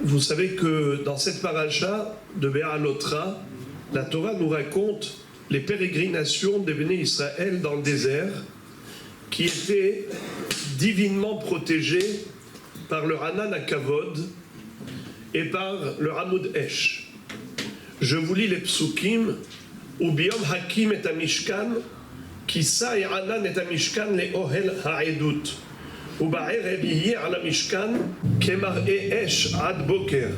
Vous savez que dans cette paracha de Béalotra, la Torah nous raconte les pérégrinations des Béné Israël dans le désert, qui étaient divinement protégés par le Hanan Akavod et par le Hamoud Esh. Je vous lis les psukim. Ubiyom Hakim et Amishkan, Kisa et Hanan et Amishkan le Ohel Ha'edut. ובערב יהיה על המשכן כמראה אש עד בוקר.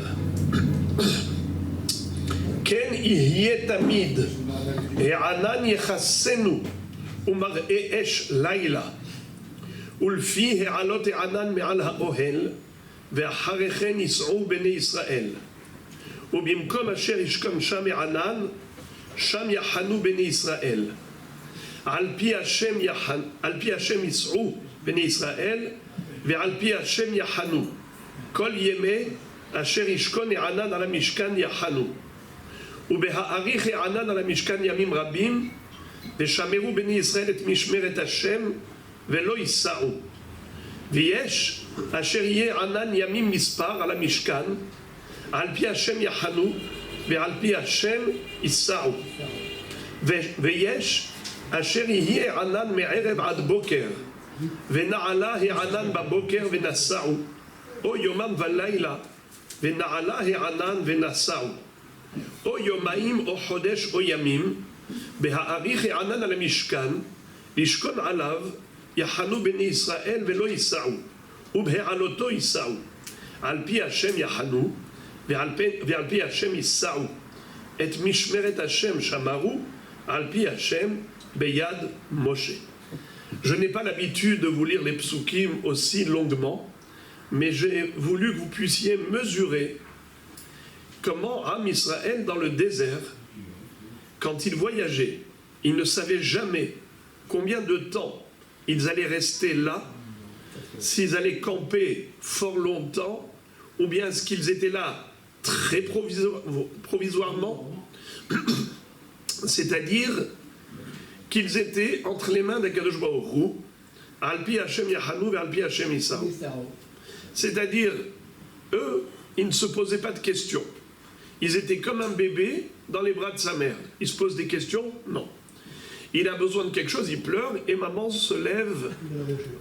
כן יהיה תמיד הענן יחסנו ומראה אש לילה, ולפי העלות הענן מעל האוהל, ואחרי כן ייסעו בני ישראל. ובמקום אשר ישכן שם הענן, שם יחנו בני ישראל. על פי השם ייסעו בני ישראל, ועל פי השם יחנו. כל ימי אשר ישכון הענן על המשכן יחנו. ובהאריך הענן על המשכן ימים רבים, ושמרו בני ישראל את משמרת השם, ולא ייסעו. ויש אשר יהיה ענן ימים מספר על המשכן, על פי השם יחנו, ועל פי השם ייסעו. ויש אשר יהיה ענן מערב עד בוקר, ונעלה הענן בבוקר ונסעו, או יומם ולילה, ונעלה הענן ונסעו, או יומיים או חודש או ימים, בהאריך הענן על המשכן, לשכון עליו, יחנו בני ישראל ולא ייסעו, ובהעלותו ייסעו, על פי השם יחנו, ועל פי השם ייסעו, את משמרת השם שמרו, על פי השם ביד משה. Je n'ai pas l'habitude de vous lire les psukim aussi longuement, mais j'ai voulu que vous puissiez mesurer comment Am Israël, dans le désert, quand ils voyageaient, ils ne savaient jamais combien de temps ils allaient rester là, s'ils allaient camper fort longtemps, ou bien est-ce qu'ils étaient là très provisoirement, c'est-à-dire qu'ils étaient entre les mains d'Akadosh Baruch Hu, Alpi Hashem Yahanu et Alpi Hashem Isao. C'est-à-dire, eux, ils ne se posaient pas de questions. Ils étaient comme un bébé dans les bras de sa mère. Il se pose des questions? Non. Il a besoin de quelque chose, il pleure, et maman se lève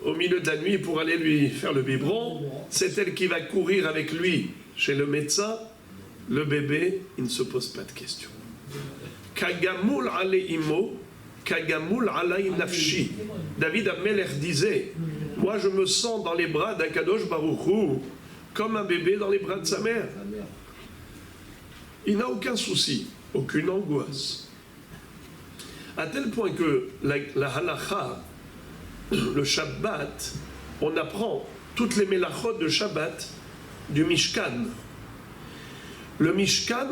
au milieu de la nuit pour aller lui faire le biberon. C'est elle qui va courir avec lui chez le médecin. Le bébé, il ne se pose pas de questions. Kagamul aleimo, Kagamul alay nafshi. David Amelech disait, moi je me sens dans les bras d'Akadosh Baruch Hu comme un bébé dans les bras de sa mère. Il n'a aucun souci, aucune angoisse. À tel point que la halakha, le Shabbat, on apprend toutes les mélachot de Shabbat du Mishkan. Le Mishkan,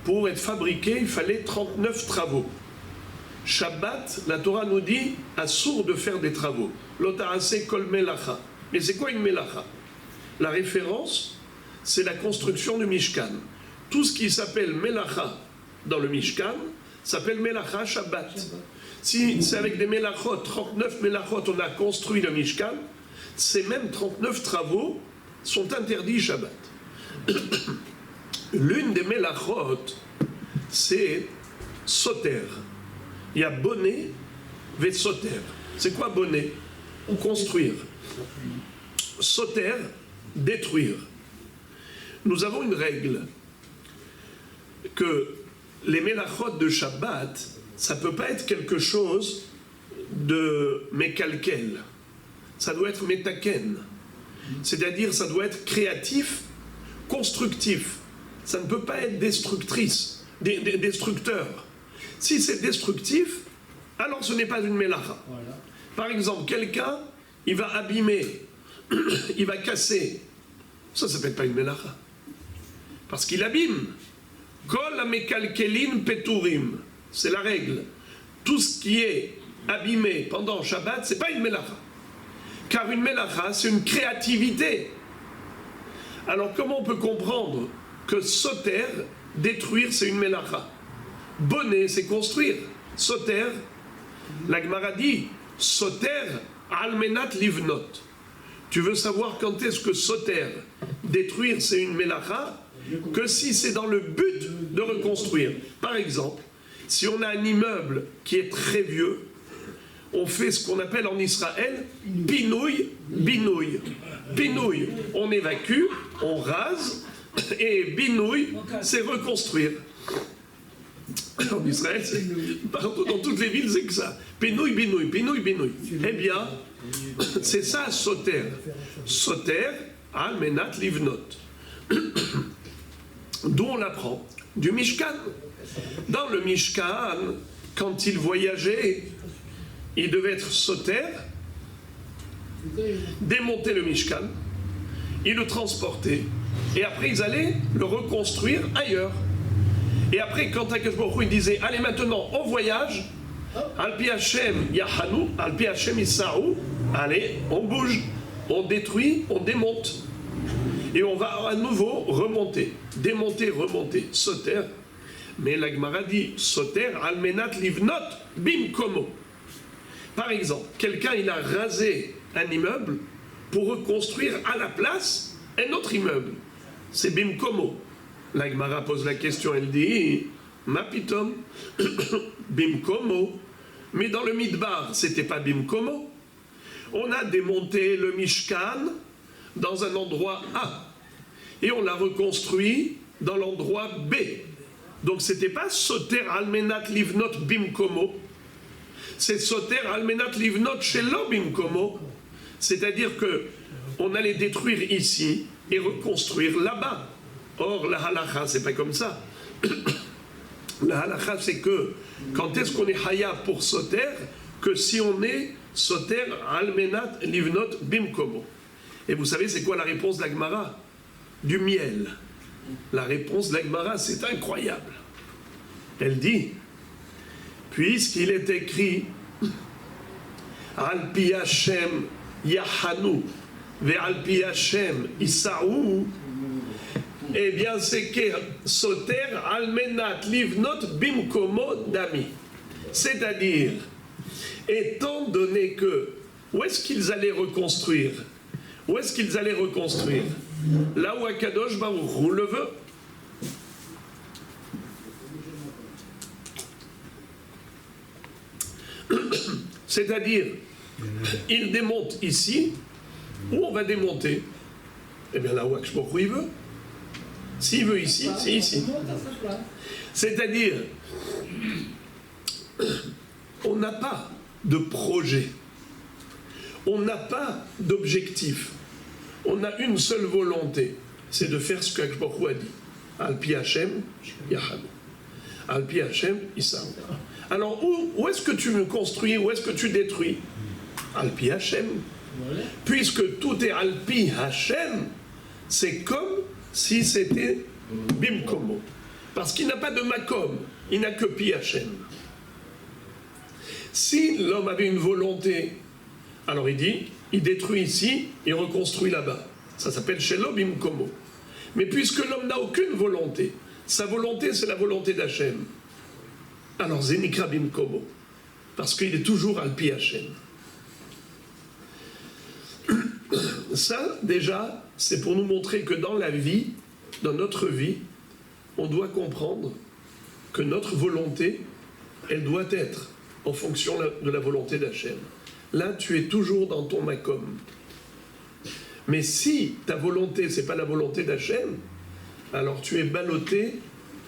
pour être fabriqué, il fallait 39 travaux. Shabbat, la Torah nous dit, assour de faire des travaux. L'ota'ase kol melacha. Mais c'est quoi une melacha? La référence, c'est la construction du Mishkan. Tout ce qui s'appelle melacha dans le Mishkan s'appelle melacha Shabbat. Si c'est avec des melachot, 39 melachot, on a construit le Mishkan, ces mêmes 39 travaux sont interdits Shabbat. L'une des melachot, c'est soter. Il y a bonnet, ve soter. C'est quoi bonnet? Construire. Soter, détruire. Nous avons une règle que les melachot de Shabbat, ça ne peut pas être quelque chose de mékalkel. Ça doit être métaken. C'est-à-dire, ça doit être créatif, constructif. Ça ne peut pas être destructrice, destructeur. Si c'est destructif, alors ce n'est pas une mélacha. Voilà. Par exemple, quelqu'un, il va abîmer, il va casser. Ça ne s'appelle pas une mélacha. Parce qu'il abîme. Kol amekalkelin peturim. C'est la règle. Tout ce qui est abîmé pendant Shabbat, ce n'est pas une mélacha. Car une mélacha, c'est une créativité. Alors comment on peut comprendre que soter, détruire, c'est une mélacha? Bonnet, c'est construire. Soter, la Gemara dit, soter almenat livnot. Tu veux savoir quand est-ce que soter, Détruire, c'est une mélacha que si c'est dans le but de reconstruire. Par exemple, si on a un immeuble qui est très vieux, on fait ce qu'on appelle en Israël pinouille, binouille. Pinouille, on évacue, on rase, et binouille, c'est reconstruire. En Israël, partout dans toutes les villes, c'est que ça. Pinouille, binouille, pinouille, binouille. Eh bien, c'est ça, soter. Soter, al menat livnot. D'où on l'apprend? Du Mishkan. Dans le Mishkan, quand ils voyageaient, ils devaient être soter, démonter le Mishkan, ils le transportaient, et après ils allaient le reconstruire ailleurs. Et après, quand Akadosh Baruch Hu, il disait, allez maintenant, on voyage, Al-Pi Hashem Yahanu, Al-Pi Hashem Issaou, allez, on bouge, on détruit, on démonte. Et on va à nouveau remonter, démonter, remonter, soter. Mais la Gemara dit, soter, almenat livnot, bim komo. Par exemple, quelqu'un, il a rasé un immeuble pour reconstruire à la place un autre immeuble. C'est bim komo. La Gemara pose la question, elle dit, ma pitom, bim komo. Mais dans le Midbar, c'était pas bim komo. On a démonté le Mishkan dans un endroit A. Et on l'a reconstruit dans l'endroit B. Donc c'était pas soter almenat livnot bimkomo. C'est soter almenat livnot shelo bimkomo. C'est-à-dire que on allait détruire ici et reconstruire là-bas. Or la halakha, c'est pas comme ça. La halakha, c'est que quand est-ce qu'on est haya pour soter? Que si on est soter almenat livnot bimkomo. Et vous savez, c'est quoi la réponse de la Gemara? Du miel. La réponse de la Gemara, c'est incroyable. Elle dit, puisqu'il est écrit Al-Pi Hashem Yahanu Ve'al-Pi Hashem Issaou, eh bien c'est que Soter Almenat Livnot Bimkomo Dami. C'est-à-dire, étant donné que, où est-ce qu'ils allaient reconstruire? Où est-ce qu'ils allaient reconstruire? Là où Akadosh Baruch Hu le veut. C'est-à-dire, il démonte ici, où on va démonter? Eh bien là où Akadosh Baruch Hu il veut. S'il veut ici, c'est ici. C'est-à-dire, on n'a pas de projet. On n'a pas d'objectif. On a une seule volonté, c'est de faire ce que Akadosh Baruch Hu a dit. Al-Pi Hashem Yahanu. Al-Pi Hashem Issaou. Alors, où est-ce que tu me construis? Où est-ce que tu détruis? Al-Pi Hashem. Puisque tout est Al-Pi Hashem, c'est comme si c'était Bimkomo. Parce qu'il n'a pas de Makom, il n'a que Pi Hashem. Si l'homme avait une volonté, alors il dit, il détruit ici, il reconstruit là-bas. Ça s'appelle Shelo Bimkomo. Mais puisque l'homme n'a aucune volonté, sa volonté c'est la volonté d'Hachem. Alors Zenikra Bimkomo. Parce qu'il est toujours Al-Pi Hachem. Ça, déjà, c'est pour nous montrer que dans la vie, dans notre vie, on doit comprendre que notre volonté, elle doit être en fonction de la volonté d'Hachem. Là, tu es toujours dans ton makom. Mais si ta volonté, c'est pas la volonté d'Hachem, alors tu es ballotté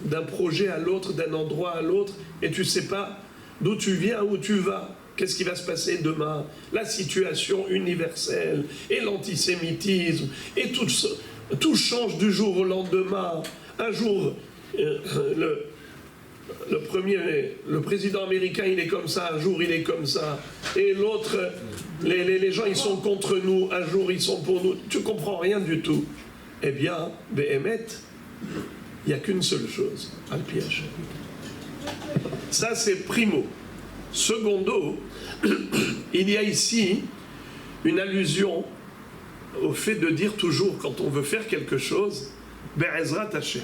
d'un projet à l'autre, d'un endroit à l'autre, et tu sais pas d'où tu viens, où tu vas. Qu'est-ce qui va se passer demain? La situation universelle, et l'antisémitisme, et tout change du jour au lendemain. Un jour, le président américain, il est comme ça, un jour il est comme ça, et l'autre, les gens ils sont contre nous, un jour ils sont pour nous, tu comprends rien du tout. Eh bien, Behemet, il n'y a qu'une seule chose, Al-Pi Hashem. Ça c'est primo. Secondo, il y a ici une allusion au fait de dire toujours, quand on veut faire quelque chose, Be'ezrat Hashem,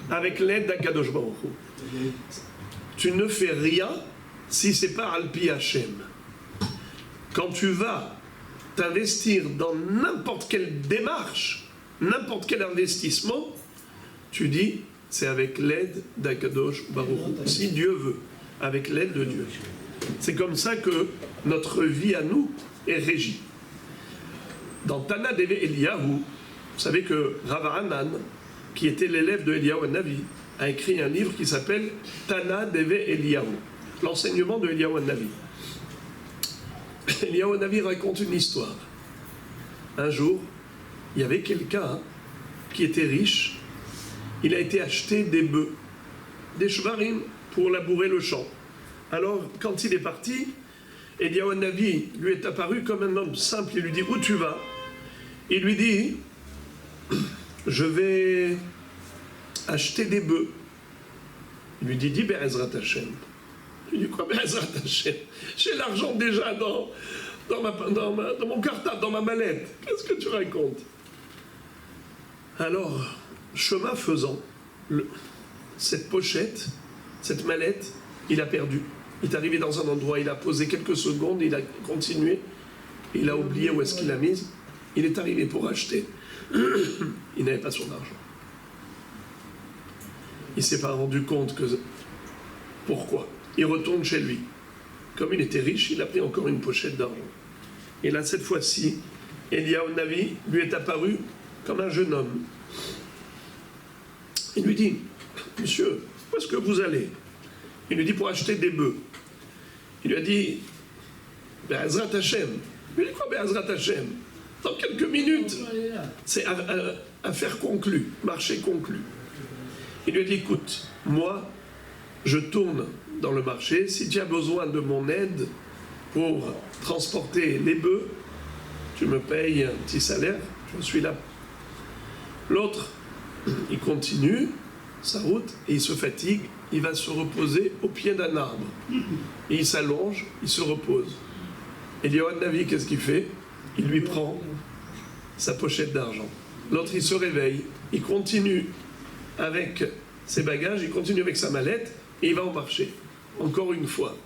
avec l'aide d'Akadosh Baruch Hu. Tu ne fais rien si c'est pas Al-Pi Hashem. Quand tu vas t'investir dans n'importe quelle démarche, n'importe quel investissement, tu dis, c'est avec l'aide d'Akadosh Baruch Hu. Si Dieu veut, avec l'aide de Dieu. C'est comme ça que notre vie à nous est régie. Dans Tana Deve Eliyahu, vous savez que Rav Hanan, qui était l'élève de Eliyahu Hanavi, a écrit un livre qui s'appelle Tana Deve Eliyahu, l'enseignement de Eliyahu Hanavi. Eliyahu Hanavi raconte une histoire. Un jour, il y avait quelqu'un qui était riche. Il a été acheter des bœufs, des shvarim, pour labourer le champ. Alors, quand il est parti, Eliyahu Hanavi lui est apparu comme un homme simple. Il lui dit, où tu vas? Il lui dit, je vais acheter des bœufs. Il lui dit, dis Be'ezrat Hashem. Il lui dit, quoi Be'ezrat Hashem? J'ai l'argent déjà dans mon cartable, dans ma mallette. Qu'est-ce que tu racontes? Alors, chemin faisant, cette pochette, cette mallette, il a perdu. Il est arrivé dans un endroit, il a posé quelques secondes, il a continué, il a oublié où est-ce qu'il l'a mise. Il est arrivé pour acheter. Il n'avait pas son argent. Il ne s'est pas rendu compte que... Pourquoi? Il retourne chez lui. Comme il était riche, il a pris encore une pochette d'argent. Et là, cette fois-ci, Eliyahu Hanavi lui est apparu comme un jeune homme. Il lui dit, monsieur, où est-ce que vous allez? Il lui dit, pour acheter des bœufs. Il lui a dit, Be'ezrat Hashem. Il lui dit, quoi Be'ezrat Hashem? Dans quelques minutes, c'est affaire conclue, marché conclu. Il lui a dit, écoute, moi, je tourne dans le marché. Si tu as besoin de mon aide pour transporter les bœufs, tu me payes un petit salaire, je suis là. L'autre, il continue sa route et il se fatigue, il va se reposer au pied d'un arbre. Et il s'allonge, il se repose. Et Eliyahu Hanavi, qu'est-ce qu'il fait? Il lui prend sa pochette d'argent. L'autre, il se réveille, il continue avec ses bagages, il continue avec sa mallette et il va au marché. Encore une fois,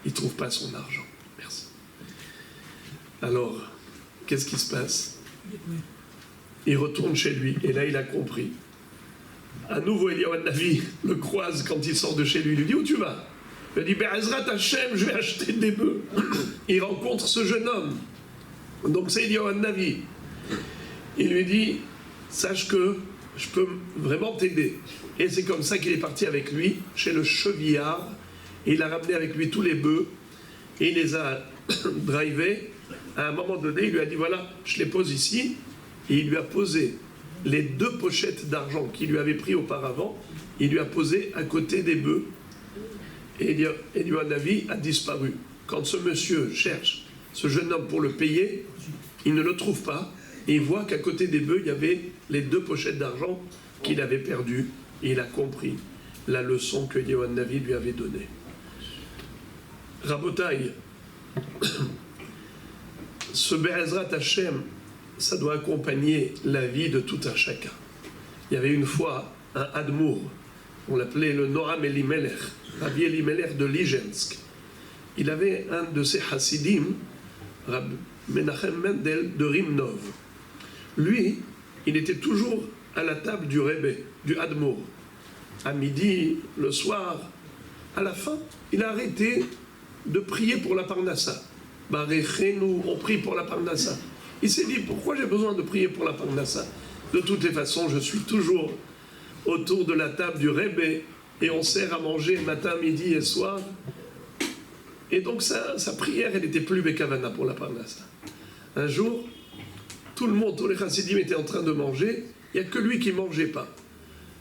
il ne trouve pas son argent. Merci. Alors, qu'est-ce qui se passe? Il retourne chez lui et là, il a compris. À nouveau, Eliyahu Hanavi le croise quand il sort de chez lui. Il lui dit, où tu vas? Il lui dit, Be'ezrat Hashem, je vais acheter des bœufs. Il rencontre ce jeune homme. Donc c'est Eliyahu Hanavi. Il lui dit, sache que je peux vraiment t'aider. Et c'est comme ça qu'il est parti avec lui chez le chevillard. Et il a ramené avec lui tous les bœufs. Et il les a drivés. À un moment donné, il lui a dit, voilà, je les pose ici. Et il lui a posé les 2 pochettes d'argent qu'il lui avait pris auparavant. Il lui a posé à côté des bœufs. Et Eliyahu Hanavi a disparu. Quand ce monsieur cherche ce jeune homme pour le payer, il ne le trouve pas. Et il voit qu'à côté des bœufs, il y avait les 2 pochettes d'argent qu'il avait perdues. Et il a compris la leçon que Eliyahu Hanavi lui avait donnée. Rabotai, ce Be'ezrat Hashem, ça doit accompagner la vie de tout un chacun. Il y avait une fois un Admour, on l'appelait le Noam Elimelech, Rabbi Elimelech de Lijensk. Il avait un de ses Hasidim, Rabbi Menachem Mendel de Rimnov. Lui, il était toujours à la table du Rebbe, du Admour. À midi, le soir, à la fin, il a arrêté de prier pour la Parnassa. Barechenu, on prie pour la Parnassa. Il s'est dit, pourquoi j'ai besoin de prier pour la Parnassa? De toutes les façons, je suis toujours autour de la table du Rebbe et on sert à manger matin, midi et soir. Et donc sa prière, elle n'était plus Bekavana pour la Parnassa. Un jour, tout le monde, tous les chassidim étaient en train de manger, il n'y a que lui qui ne mangeait pas.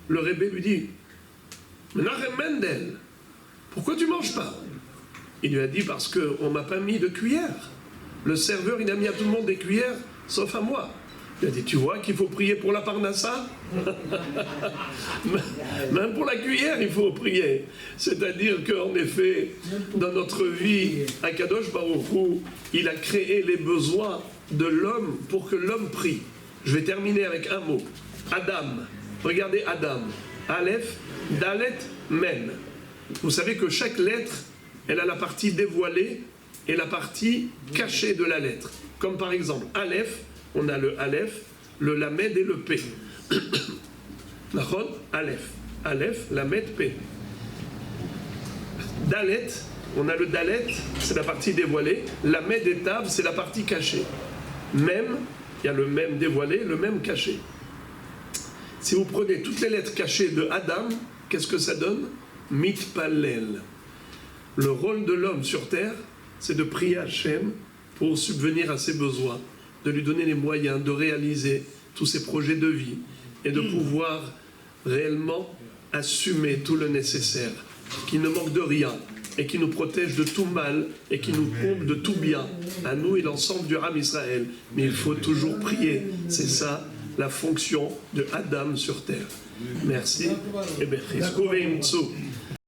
Le Rebbe lui dit, Menachem Mendel, pourquoi tu ne manges pas? Il lui a dit, parce qu'on ne m'a pas mis de cuillère. Le serveur, il a mis à tout le monde des cuillères, sauf à moi. Il a dit, tu vois qu'il faut prier pour la Parnassa? Même pour la cuillère, il faut prier. C'est-à-dire qu'en effet, dans notre vie, Akadosh Baruch Hu, il a créé les besoins de l'homme pour que l'homme prie. Je vais terminer avec un mot. Adam. Regardez Adam. Aleph, Dalet, Mem. Vous savez que chaque lettre, elle a la partie dévoilée et la partie cachée de la lettre. Comme par exemple, Aleph, on a le Aleph, le lamed et le p. Nachon, Aleph. Aleph, lamed, p. Dalet, on a le dalet, c'est la partie dévoilée. Lamed et tav, c'est la partie cachée. Même, il y a le même dévoilé, le même caché. Si vous prenez toutes les lettres cachées de Adam, qu'est-ce que ça donne? Mitpallel. Le rôle de l'homme sur terre, c'est de prier Hachem pour subvenir à ses besoins, de lui donner les moyens de réaliser tous ses projets de vie et de pouvoir réellement assumer tout le nécessaire, qui ne manque de rien et qui nous protège de tout mal et qui nous comble de tout bien, à nous et l'ensemble du Ham Israël. Mais il faut toujours prier, c'est ça la fonction de Adam sur terre. Merci. Et bien,